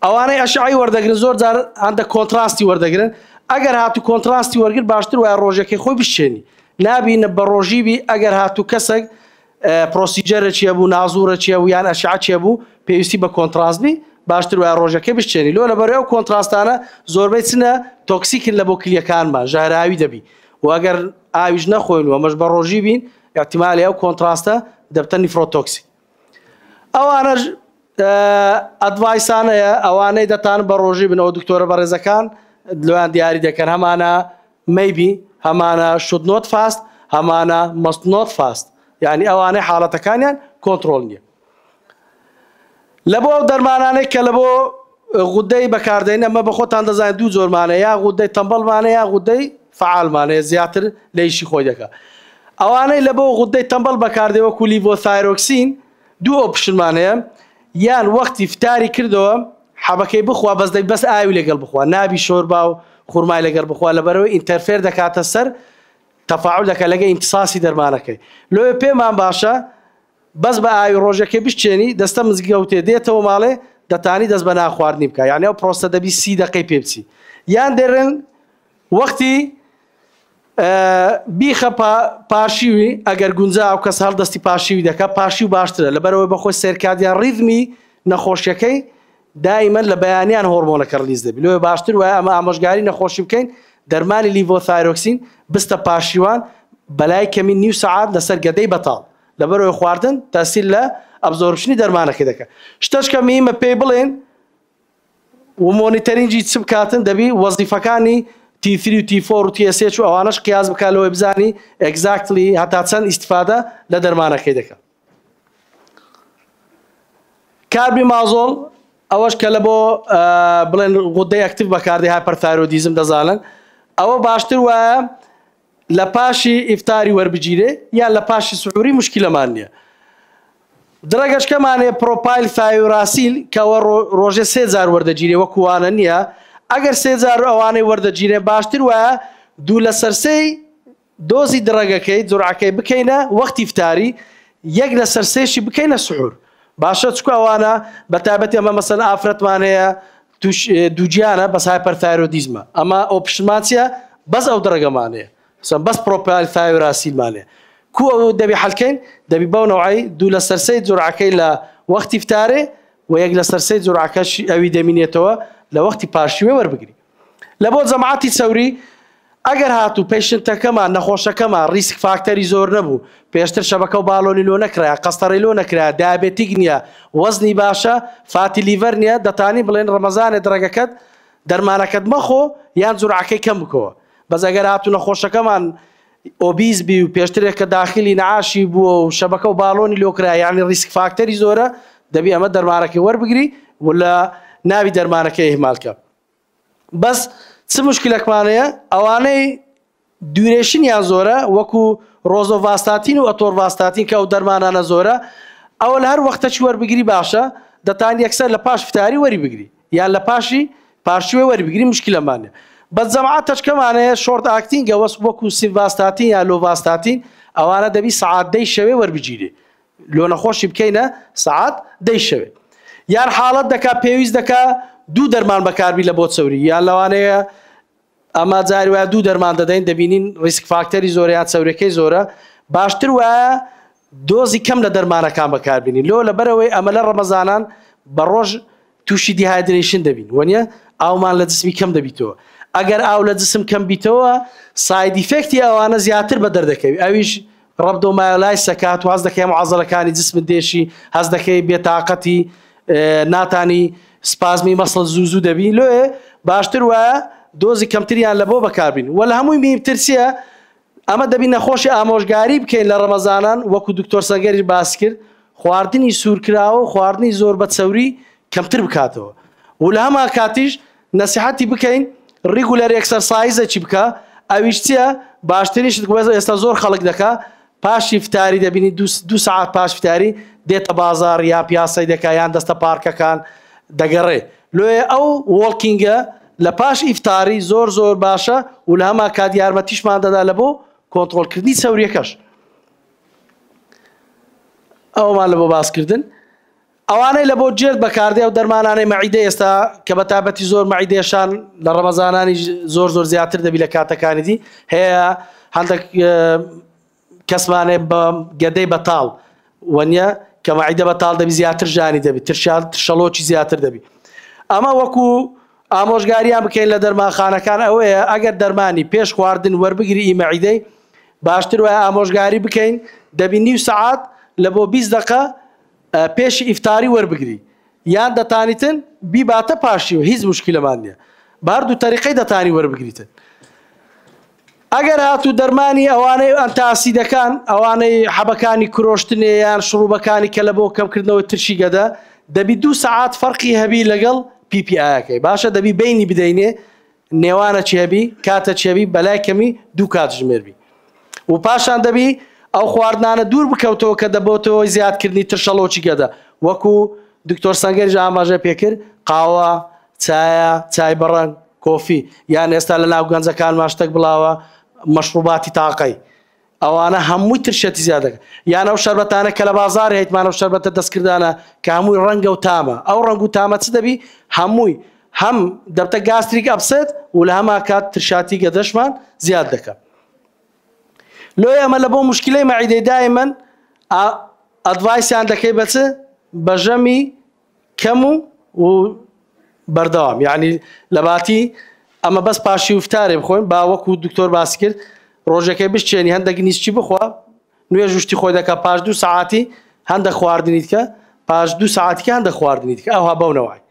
ئەوانەی ئەشعی وەردەگرن زۆر جار هەندە کۆنتراستی وەردەگرن ئەگەر هاتو کۆنتراستی وەرگر باشتر وایە ڕۆژەکەی خۆی بشێنی نابینە بە ڕۆژیبی ئەگەر هاتو کەسێک پرۆسیجەرە چیە بوو نازوورە چیە و یان ئەشعە چیە بوو پێویستی بە کۆنتراستبی باشتر وایە ڕۆژەکەی بشێنی لۆ لەبەرەوە کۆنتراستانە زۆربەی چنە تۆکسیکن لە بۆ کلیەکانمان ژەهراوی دەبی و ئەگەر ئاویش نەخۆین و ئەمەش بە ڕۆژی بین احتیمالی ئەو کۆنتراستە دەبتە نیفرۆتۆکسی ئەوانەش ئەدڤایسانەیە ئەوانەی دەتان بە ڕۆژی بنەوە دکتۆرە بەڕێزەکان لەوان دیاری دەکەن هەمانە maybe هەمانە should not fast هەمانە must not fast یعنی ئەوانەی حاڵەتەکانیان کۆنتترۆل نییە لە بۆ دەرمانانەی کە لە بۆ غودەی بەکاردێن ئەمە بە خۆتان دەزانین دوو زۆرمانەیە یا غودەی تەمبەڵمانەیە یا غودەی فعالمانەیە زیاتر لە ئیشی خۆی دەکات ئەوانەی لە بۆ غودەی تەمبەڵ بەکاردێ وەکو لیڤۆثایرۆکسین دوو ئۆپشنمانەیە یان وەختی فتاری کردەوە حەبەکەی بخوا بەس ئاوی لەگەڵ بخوا نابی شۆربا و خورمای لەگەڵ بخوا لەبەرەوەی ئینتەرفێر دەکاتە سەر تەفاعول دەکە لەگە ئینتساسی دەرمانەکەی لۆ پێمان باشە بەس بە ئاوی ڕۆژەکەی بشتێنی دەستە مزگەوتێ دێتەوە ماڵێ دەتانی دەست بە ناخواردنی بکە یعنی ئەو پرۆسە دەبی 30 دقەی پێ بچی یان دێڕن وەختی بیخە پاشیوی ئەگەر گونجا ئەو کەس هەڵدەستی پاشیوی دەکە پاشی و باشترە لەبەرەوەی بەخۆی سێرکادیان ڕیدمی نەخۆشیەکەی دائیمەن لە بەیانیان هۆرمۆنەکە ڕلیز دەبی لۆ باشتر وایە ئەمە ئامۆژگاری نەخۆشی بکەین دەرمانی لیڤۆثایرۆکسین بستە پاشیوان بەلای کەمی نیو سەعات لەسەر گەدەی بەتاڵ لەبەرەوەی خواردن تاسیل لە ئەبزۆربشنی دەرمانەکەی دەکە شتەشکە میمە پێی بڵێن و مۆنیتەرینگی چ بکاتن دەبی وەزیفەکانی T3 و T4 و TSH و ئەوانەش قیاس بکات لەوەی بزانی ئەگزاکتلی هەتا چەند ئیستیفادە لە دەرمانەکەی دەکات کاربی مازۆڵ ئەوەش کە لە بۆ بڵێن غودەی ئەکتیڤ بەکاردێ هایپەرتایرۆیدیزم دەزانن ئەوە باشتر وایە لە پاشی ئیفتاری وەربگیرێ یان لە پاشی سحووری مشکلەمان نییە درەگەشکەمانێ پرۆپایل ثایوراسیل کەەوە ڕۆژێ 3 جار وەردەگیرێ وەکووانە نییە ئەگەر 3 جار ئەوانەی وەردەگیرێ باشتر وایە دوو لە سەرسەی دۆزی درەگەکەی جورعەکەی بکەینە وەختی ئیفتاری یەک لە سەرسێشی بکەینە سحوور باشە چکو ئەوانە بە تایبەتی ئەمە مەسەن ئافرەتمان هەیە دووجیانە بەس هایپەرتایرۆیدیزمە ئەمە ئۆپشنمانچیە بەس ئەو درەگەمانەیە بەس پرۆپایل ثایوراسیلمانەیە کو ئەو دەبی حەلکەین دەبی بەو نەوعی دوو لە سەرسەی جورعەکەی لە وەختی ئیفتارێ و یەک لە سەرسەی جورعەکەش ئەوی دەمینێتەوە لە وەختی پاشیوێ وەربگری لە بۆ جەماعەتی چەوری ئەگەر هاتوو پێشنتەکەمان نەخۆشەکەمان ریسک فاکتەری زۆر نەبوو پێشتر شەبەکە و باڵۆنی لۆ نەکرا قەستەڕی لۆ نەکرا دایابێتیک نییە وەزنی باشە فاتی لیڤەر نییە دەتانی بڵێن ڕەمەزانێ درەگەکەت دەرمانەکەت مەخۆ یان جورعەکەی کەم بکەوە بەس ئەگەر هاتوو نەخۆشەکەمان ئۆبیز بی و پێشترێک کە داخلی نەعاشی بووە و شەبەکە و باڵۆنی لۆکرا یعنی ریسک فاکتەری زۆرە دەبی ئەمە دەرمانەکەی وەربگری و لە ناوی دەرمانەکەی ئیهمالکە بەس چ مشکلەکمانەیە ئەوانەی دوورێشنیان زۆرە وەکو ڕۆزۆڤاستاتین و ئەتۆڤاستاتین کە ئەو دەرمانانە زۆرە ئەوە لە هەر وەختەی وەربگری باشە دەتان یەکسەر لە پاش فتاری وەری بگری یان لە پاشیوێ وەربگری مشکلەمانە بە جەماعەت تەشکەمانەیە شۆرت ئاکتینگە وەس وەکو سیڤاستاتین یان لۆڤاستاتین ئەوانە دەبی سەعات 10 شەوێ وەربگیرێ لۆ نەخۆشی بکەینە سەعات 10 شەوێ یان حاڵەت دەکا پێویست دەکا دوو دەرمان بەکاربی لە بۆ چەوری یان لەوانەیە ئەمە جاری وایە دوو دەرمان دەدەین دەبینین ریسک فاکتەری زۆرە یان چەورەکەی زۆرە باشتر وایە دۆزی کەم لە دەرمانەکان بەکاربینین لۆ لەبەرەوەی ئەمە لە ڕەمەزانان بە ڕۆژ تووشی دیهایدرێشن دەبین وەنیە ئاومان لە جسمی کەم دەبیتەوە ئەگەر ئاو لە جسم کەم بیتەوە ساید ئیفێکتی ئەوانە زیاتر بە دەردەکەوی ئەویش ڕەبدۆمایۆلای سەکات و هەز دەکەی معازەڵەکانی جسمت دێشی هەز دەکەی بێتاقەتی ناتانی سپازمی مەسڵ زوو دەبی لۆێ باشتر وایە دۆزی کەمتریان لە بۆ بەکاربین وە لە هەمووی میترسیە ئەمە دەبی نەخۆشی ئامۆژگاری بکەین لە ڕەمەزانان وەکو دکتۆر سەنگەری باس کرد خواردنی سوورکراوە و خواردنی زۆر بە چەوری کەمتر بکاتەوە و لە هەما کاتیش نەسیحەتی بکەین ریگولەر ئەکسەرسایزێکی بکە ئەویش چییە باشترینشت ئێستا زۆر خەڵک دەکا پاشی فتاری دەبینی 2 ساعت پاش فتاری دێتە بازار یا پیاسەی دەکا یان دەستە پارکەکان دەگەڕێ لێ ئەو وڵکینگە لە پاش ئیفتاری زۆر باشە و لە هەما کات یارمەتیشمان دەدا لە بۆ کۆنتڕۆلکردنی سەوریەکەش. ئەومان لە بۆ باسکردن ئەوانەی لە بۆ جێت بەکاردێ و دەرمانانەی مەعیدە ئێستا کە بە تابەتی زۆر مەعیدێشان لە ڕەمەزانانی زۆر زیاتر دەبی لە کاتەکانی دی هەیە هەندێک کەسمانێ بە گەدەی بەتاڵ وەنیە کە مەعیدە بەتاڵ دەبی زیاتر ژانی دەبی ترشەڵۆکی زیاتر دەبی. ئەمە وەکو ئامۆژگاریان بکەین لە دەرمانخانەکان ئەوەیە ئەگەر دەرمانی پێش خواردن وەربگری ئیمەعیدەی باشتر وایە ئامۆژگاری بکەین دەبی نیو سەعات لە بۆ 20 دقە پێشی ئیفتاری وەربگری یان دەتانیتن بیباتە پاشیوە هیچ مشکلەمان نییە باردوو تەریقەی دەتانی وەربگریتن. ئەگەر هاتوو دەرمانی ئەوانەی ئەنتاسیدەکان ئەوانەی حەبەکانی کرۆشتنێ یان شڕوبەکانی کە لە بۆ کەمکردنەوەی ترشی گەدە دەبی 2 سەعات فەرقی هەبی لەگەڵ PPI-یەکەی باشە دەبی بینی بدەینێ نێوانە چی هەبی کاتە چی هەبی بەلای کەمی 2 کات ژمێربی و پاشان دەبی ئەو خواردنانە دوور بکەوتەوە کە دەبێتەوە زیادکردنی ترشەڵۆکی گەدە وەکو دکتۆر سەنگەریش ئاماژە پێکرد قاوە چایە چای بەڕەنگ کۆفی یان ئێستا لە ناو گەنجەکان ماشتێک بڵاوە مەشروباتی تاقەی ئەوانە هەمووی ترشێتی زیادەکە یان ئەو شەربەتانە کە لە بازار هەیتمانە شەربەتە دەستکردانە کە هەمووی ڕەنگە و تامە ئەو ڕەنگ و تامە چ دەبی هەمووی هەم دەبتە گاستریک ئەبسێت و لە هەما کات ترشاتی گەدەشمان زیاد دەکە. لۆی ئەمە لە بۆ مشکلەی مەعیدەی دایمەن ئەدڤایسیان دەکەی بەچ بەژەمی کەم و بەردەوام یعنی لە باتی ئەمە بەس پاشی وفتارێ بخۆین با وەکو دکتۆر باسی کرد ڕۆژەکەی بشتێنی هەندێک نیستی بخوا نوێ ژوشتی خۆی دەکە پاش 2 سەعاتی هەندە خواردنیت کە پاش 2 سەعاتیکە هەندە خواردنیت کە ئەوها بەونەوەی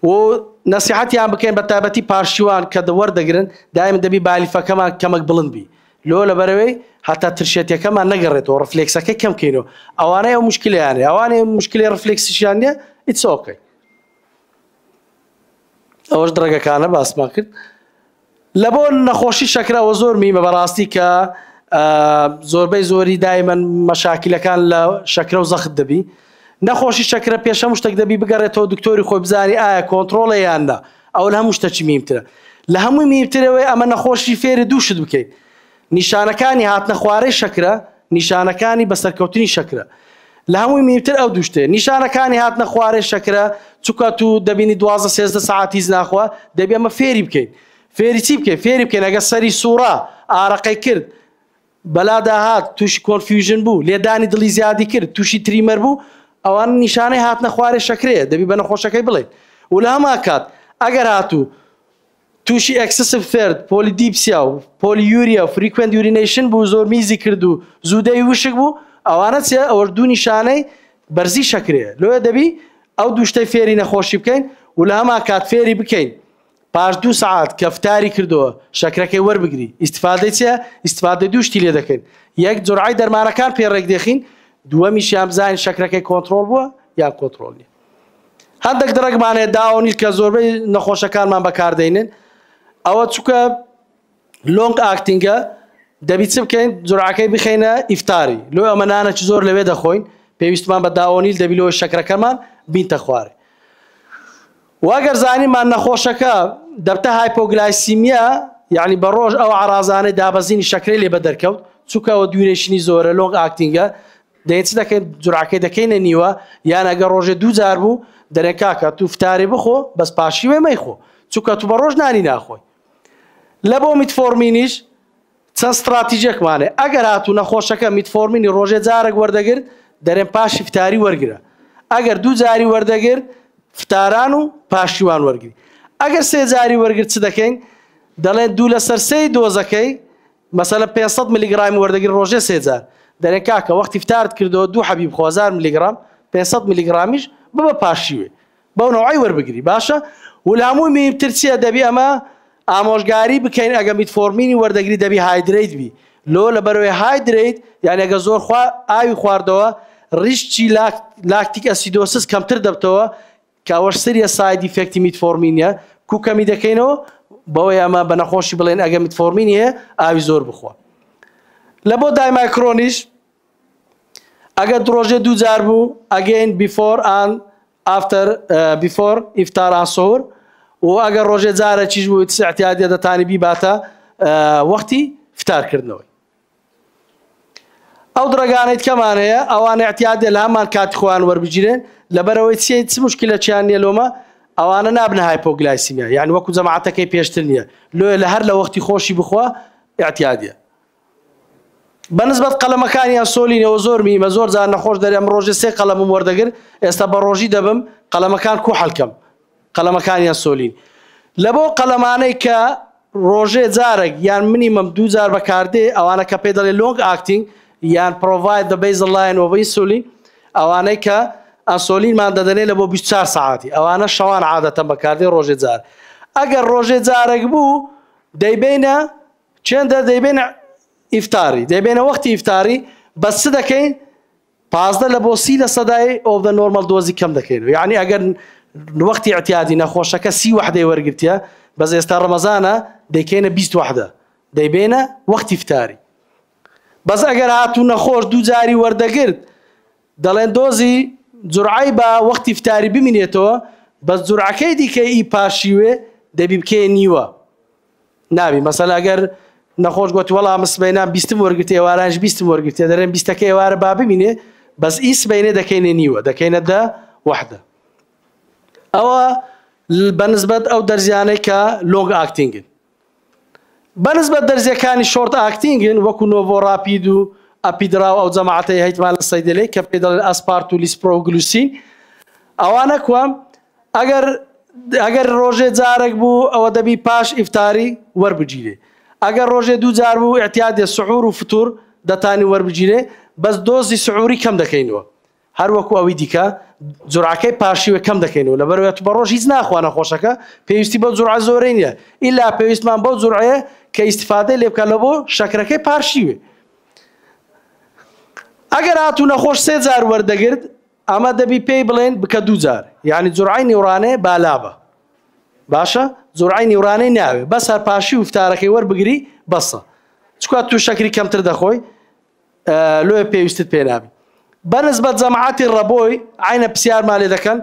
و نەسیحەتیان بکەین بە تایبەتی پاشتیوان کە وەردەگرن دائما دەبی بالیفەکەمان کەمێک بڵند بی لۆ لەبەرەوەی هەتا ترشێتەکەمان نەگەڕێتەوە ڕفلێکسەکە کەم بکەینەوە ئەوانەیە ئەو مشکلیانێ ئەوانەیە مشکلی ڕفلێکسیشیان نیە ئیتس ئۆکەی. ئەوەش درەگەکانە باسمان کرد لە بۆ نەخۆشی شەکرەوە زۆر میمە بەڕاستی کە زۆربەی زۆری دایمەن مەشاکلەکان لە شەکرە و زەخت دەبی نەخۆشی شەکرە پێشە شتێک دەبی بگەڕێتەوە دکتۆری خۆی بزانی ئایا کۆنتڕۆڵە یاندا ئەو لە هەموو شتێکی میمترە لە هەمووی میمترەوەی ئەمە نەخۆشی فێری دووشت بکەیت نیشانەکانی هاتنە خوارەی شەکرە نیشانەکانی بەسەرکەوتنی شەکرە لە هەمووی میمتر ئەو دووشتێ نیشانەکانی هاتنە خوارەی شەکرە چووکە تو دەبینی 12-13 ساعتی ناخوا دەبی ئەمە فێری بکەین فێری چی بکەین فێری بکەین ئەگە سەری سوورا ئارەقەی کرد بەلادا هات تووشی کۆنفیوژن بوو لێدانی دڵی زیادی کرد تووشی تریمەر بوو ئەوان نیشانەی هاتنە خوارەی شەکرەیە دەبی بە نەخۆشەکەی بڵێن و لە هەما کات ئەگەر هاتوو تووشی ئەکسسیڤ فێرد پۆلیدیپسیا و پۆلیوریە و فریکوێنت یورینیشن بوو زۆر میزی کرد و زوودەی وشک بوو ئەوانە چێ ئەوە دوو نیشانەی بەرزی شەکرەیە لۆیە دەبی ئەو دووشتەی فێری نەخۆشی بکەین و لە هەما کات فێری بکەین پاش 2 ساعات کەفتاری کردەوە شەکرەکەی وەربگری ئیستیفادەی چیە ئیستیفادەی دووشتی لێ دەکەین یەک جورعای دەرمانەکان پێڕێک دێخین دووەمیشیان بزانین شەکرەکەی کۆنتڕۆڵ بووە یان کۆنتڕۆڵ نیە. هەندێک درەگمانەیە داوەنیل کە زۆربەی نەخۆشەکانمان بەکاردێنن ئەوە چووکە لۆنگ ئاکتینگە دەبی چ بکەین جورعەکەی بخەینە ئیفتاری لۆ ئەمە نانەکی زۆر لەوێ دەخۆین پێویستمان بە داوەنیل دەبی لەوەی شەکرەکەمان بینتە خوارێ واگەر زانیمان نەخۆشەکە دەبتە هایپۆگلایسیمیا یعنی بە ڕۆژ ئەو عرازانەی دابەزینی شەکرەی لێ بە دەرکەوت چووکەوە دوورێشنی زۆرە لۆنگ ئاکتینگە دەیت چ دەکەین جورعەکەی دەکەینە نیوە یان ئەگەر ڕۆژێ 2 جار بوو دەرێ کاکە تو فتارێ بخۆ بەس پاشیوێ مەیخۆ چووکە تو بە ڕۆژ نانی ناخۆی لە بۆ میتفۆرمینیش چەند استراتیژێکمانێ ئەگەر هاتوو نەخۆشەکە میتفۆرمینی ڕۆژێ جارێک وەردەگرت دەرێن پاشی فتاری وەرگرە ئەگەر 2 جاری وەردەگرت فتاران و پاشیوان وەرگری ئەگەر 3 جاری وەرگرت چ دەکەین دەڵێن 2 لەسەر 3 دۆزەکەی مەسەلە 500 میلیگرام وەردەگرت ڕۆژێ 3 جار دەرێن کاکە وەختی فتارت کردەوە 2 حەبیب خۆ 1000 میلیگرام 500 میلیگرامیش ببە پاشیوێ بەو نەوعی وەربگری باشە و لە هەمووی میمتر چیە دەبی ئەمە ئامۆژگاری بکەین ئەگە میتفۆرمینی وەردەگری دەبی هایدرێت بی لۆ لەبەرەوەی هایدرێت یعنی ئەگە زۆر ئاوی خواردەوە ڕیشتی لاکتیک ئەسیدۆسس کەمتر دەبتەوە کە ئەوەش سریە ساید ئیفێکتی میتفۆرمینە کوکەمی دەکەینەوە بەوەی ئەمە بە نەخۆشی بڵێن ئەگە میتفۆرمینی هەیە ئاوی زۆر بخۆ لە بۆ دایمایکرۆنیش ئەگەر ڕۆژێ دووجار بوو ئەگەین before and after before ئیفتار and سحور و ئەگەر ڕۆژێ جارە چیش بوو احتیاجە دەتانی بیباتە وەختی فتارکردنەوەی. ئەو درەگانەی کەمان هەیە ئەوانە احتیاجە لە هەمان کاتی خۆیان وەربگیرن لەبەرەوەی چ مشکلە چیان نیە لۆمە ئەوانە نابنە هایپۆگلایسیمیا یعنی وەکو جەماعەتەکەی پێشتر نییە لە هەر لە وەختی خۆشی بخوا احتیاجە. بەنسبەت قەلەمەکانیان سۆلینەوە زۆر میمە زۆر جار نەخۆش دەرێم ڕۆژێ 3 قەلەمم وەردەگر ئێستا بە ڕۆژی دەبم قەلەمەکان کوحەڵکەم قەلەمەکانیان سۆلین لە بۆ قەلەمانەی کە ڕۆژێ جارێک یان منیمەم 2 جار بەکاردێ ئەوانە کە پێ دەڵێ لۆنگ ئاکتینگ یان provide the baseline of insulin ئەوانەی کە ئەسۆلینمان دەدەنێ لە بۆ 24 ساعتی ئەوانە شەوان عادەتەن بەکاردێ ڕۆژێ جار ئەگەر ڕۆژێ جارێک بوو دەیبینە چێندە دەیبێنە ئیفتاری دەیبێنە وەختی ئیفتاری بەس چ دەکەین 15 لە بۆ 30 لە سەدای ئۆف دە نۆرمەل دۆزی کەم دەکەینەوە یعنی ئەگەر وەختی احتیاجی نەخۆشەکە 30 وحدەی وەرگرتیە بەس ئێستا ڕەمەزانە دەیکەینە 20 وحدە دەیبێنە وەختی ئیفتاری بەس ئەگەر هاتوو نەخۆش دوو جاری وەردەگرت دەڵێن دۆزی جورعی بە وەختی ئیفتاری بمینێتەوە بەس جورعەکەی دیکە ئی پاشیوێ دەبی بکەیە نیوە نابی مەسەلا ئەگەر نەخۆش گوتی وەڵام سبەینان 20 وەرگرتێ ئێوارانش 20 وەرگرتێ دەرێن 20ەکە ئێوارە با ببینێ بەس ئی سبەینێ دەکەینە نیوە دەکەینە 10 وحدە ئەوە بەنسبەت ئەو دەرزیانەی کە لۆنگ ئاکتینگن بەنسبەت دەرزیەکانی شۆرت ئاکتینگن وەکو نۆڤۆڕاپید و ئەپیدرا و ئەو جەماعەتەی هەیتمان لە سەیدەلەی کە پێ دەڵێن ئەسپارت و لیسپرۆگلوسین ئەوانە کوام ئەگەر ڕۆژێ جارێک بوو ئەوە دەبی پاش ئیفتاری وەربگیرێ ئەگەر ڕۆژێ دوو جار بوو احتیاجە سحور و فتور دەتانی وەربگیرێ بەس دۆزی سحوری کەم دەکەینەوە هەر وەکو ئەوەی دیکە جورعەکەی پاشیوە کەم دەکەینەوە لەبەرەوەی بە ڕۆژ هیچ ناخوا نەخۆشەکە پێویستی بەو جورعە زۆرەی نییە ئیلا پێویستمان بەو جورعەیە کە ئیستیفادەی لێ بکە لە بۆ شەکرەکەی پاشیوێ ئەگەر هاتوو نەخۆش 3 جار وەردەگرت ئەمە دەبی پێی بڵێن بکە 2 جار یعنی جورعەی نێورانەیە بالابە باشە جورعەی نێورانەی ناوێ بەس هەر پاشی و فتارەکەی وەربگری بەسە چکات تو شەکری کەمتر دەخۆی لۆیە پێویستت پێ نابی بەنسبەت جەماعەتی ڕەبۆی عینە پرسیارمان لێ دەکەن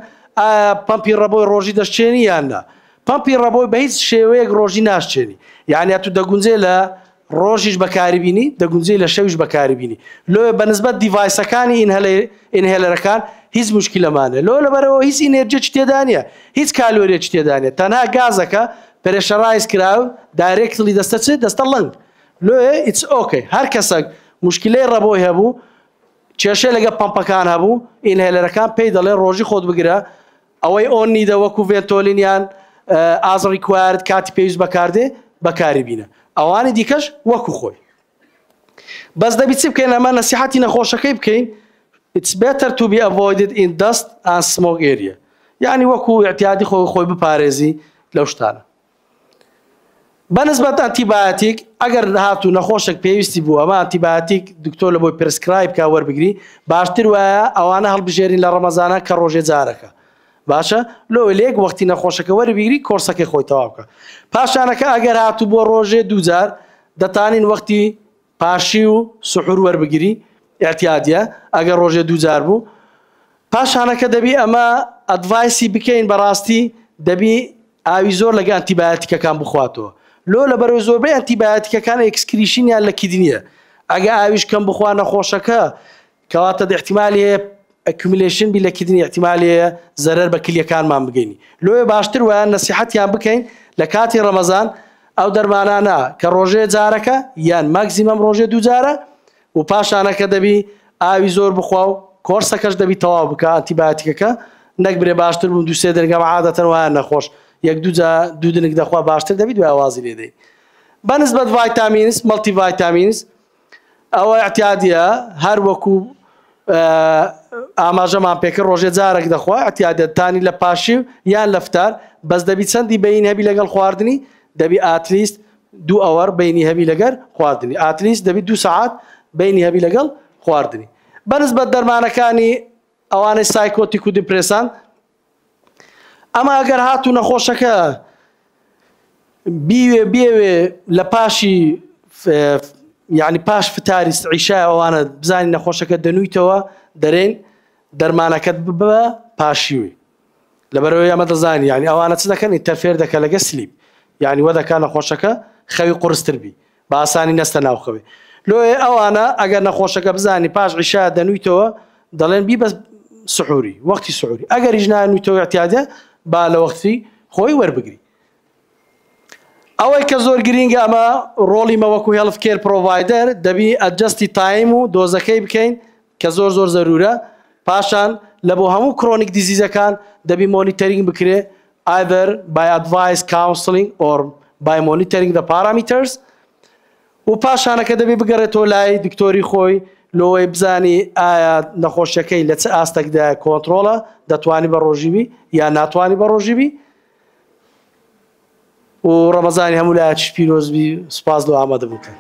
پەمپی ڕەبۆی ڕۆژی دەشتێنی یان نا پەمپی ڕەبۆی بە هیچ شێوەیەک ڕۆژی ناشتێنی یعنی تو دەگونجێ لە ڕۆژیش بەکاری بینی دەگونجێ لە شەویش بەکاری بینی لۆیە بەنسبەت دیڤایسەکانی ئینهێلەرەکان هیچ مشکلەمانە لۆ لەبەرەوە هیچ ئینێرجێکی تێدا نیە هیچ کالۆریەکی تێدا نیە تەنها گازەکە پرێشەڕایز کراو دایرێکتلی دەستە چ دەستە لەنگ لۆیە ئیتس ئۆکەی هەر کەسێک مشکلەی ڕەبۆی هەبوو کێشەی لەگە پەمپەکان هەبوو ئینهێلەرەکان پێی دەڵێ ڕۆژی خۆت بگرە ئەوەی ئۆن نیدە وەکو ڤێنتۆلینیان ئاز ڕیکوارد کاتی پێویست بەکاردێ بەکاری بینە ئەوانی دیکەش وەکو خۆی بەس دەبی چی بکەین ئەمە نەسیحەتی نەخۆشەکەی بکەین it's better to be avoided in dust and smoke area یعنی وەکو احتیاجی خۆی بپارێزی لەو شتانە بەنسبەت ئەنتیبایۆتیک ئەگەر هاتوو نەخۆشێک پێویستی بوو ئەمە ئەنتیبایۆتیک دکتۆر لە بۆی پرسکرایب کا وەربگری باشتر وایە ئەوانە هەڵبژێرین لە ڕەمەزانە کە ڕۆژێ جارەکە باشە لۆ لێک وەختی نەخۆشەکە وەربگری کۆرسەکەی خۆی تەواو بکە پاشانەکە ئەگەر هاتوو بۆ ڕۆژێ 2 جار دەتانین وەختی پاشی و سحور وەربگری احتیاجە ئەگەر ڕۆژێ 2 جار بوو پاشانەکە دەبی ئەمە ئەدڤایسی بکەین بەڕاستی دەبی ئاوی زۆر لەگە ئەنتیبایۆتیکەکان بخواتەوە لۆ لەبەرەوەی زۆربەی ئەنتیبایۆتیکەکان ئێکسکریشنیان لە کیدنیە ئەگە ئاویش کەم بخوا نەخۆشەکە کەواتە احتیمالی هەیە ئەکیومولیشن بی لە کیدنی احتیمالی هەیە زەرەر بە کلیەکانمان بگەینی لۆیە باشتر وایە نەسیحەتیان بکەین لە کاتی ڕەمەزان ئەو دەرمانانە کە ڕۆژێ جارەکە یان ماکسیمەم ڕۆژێ 2 جارە و پاشانەکە دەبی ئاوی زۆر بخوا و کۆرسەکەش دەبی تەواو بکە ئەنتیبایۆتیکەکە نەک برێ باشتر بووم 2-3 دەرگەم عادەتەن وایە نەخۆش 1-2 دنگ دەخوا باشتر دەبی دوای ئاوازی لێدەی بەنسبەت ڤایتامینس مەڵتی ڤایتامینس ئەوە احتیاجە هەر وەکو ئاماژەمان پێکرد ڕۆژێ جارێک دەخوا احتیاجەتانی لە پاشی یان لە فتار بەس دەبی چەندی بین هەبی لەگەڵ خواردنی دەبی ئاتلیست 2 ئەوەر بینی هەبی لەگەر خواردنی ئاتلیست دەبی 2 ساعات بینی هەبی لەگەڵ خواردنی بەنسبەت دەرمانەکانی ئەوانەی سایکۆتیک و دیپرێسان ئەمە ئەگەر هاتوو نەخۆشەکە بێوێ لە پاشی یعنی پاش فتاری عیشای ئەوانە بزانین نەخۆشەکە دەنوویتەوە دەرێن دەرمانەکەت ببە پاشیوی لەبەرەوەی ئەمە دەزانین یعنی ئەوانە چ دەکەن ئینتەرفێر دەکە لەگە سلیپ یعنی وە دەکات نەخۆشەکە خەوی قورستر بی بە ئاسانی نەستە ناوخەوێ لۆێ ئەوانە ئەگەر نەخۆشەکە بزانی پاش عیشا دەنوویتەوە دەڵێن بی بە سحوری وەختی سحوری ئەگەریش نانوویتەوە احتیاجە با لە وەختی خۆی وەربگری ئەوەی کە زۆر گرینگە ئەمە ڕۆڵی مەوەکو هێڵف کێر پرۆڤایدەر دەبی ئەجەستی تایم و دۆزەکەی بکەین کە زۆر زۆر زەرورە پاشان لە بۆ هەموو کرۆنیک دیزیزەکان دەبی مۆنیتەرینگ بکرێ either by advice counseling or by monitoring the parameters و پاشانەکە دەبی بگەڕێتەوە لای دکتۆری خۆی لۆی بزانی ئایا نەخۆشیەکەی لە چ ئاستێکدا کۆنتترۆلە دەتوانی بە ڕۆژیبی یا ناتوانانی بە ڕۆژیبی و ڕەمەزانی هەموو لایەکی پیرۆزبی سوپاس لە ئامادە بووکە.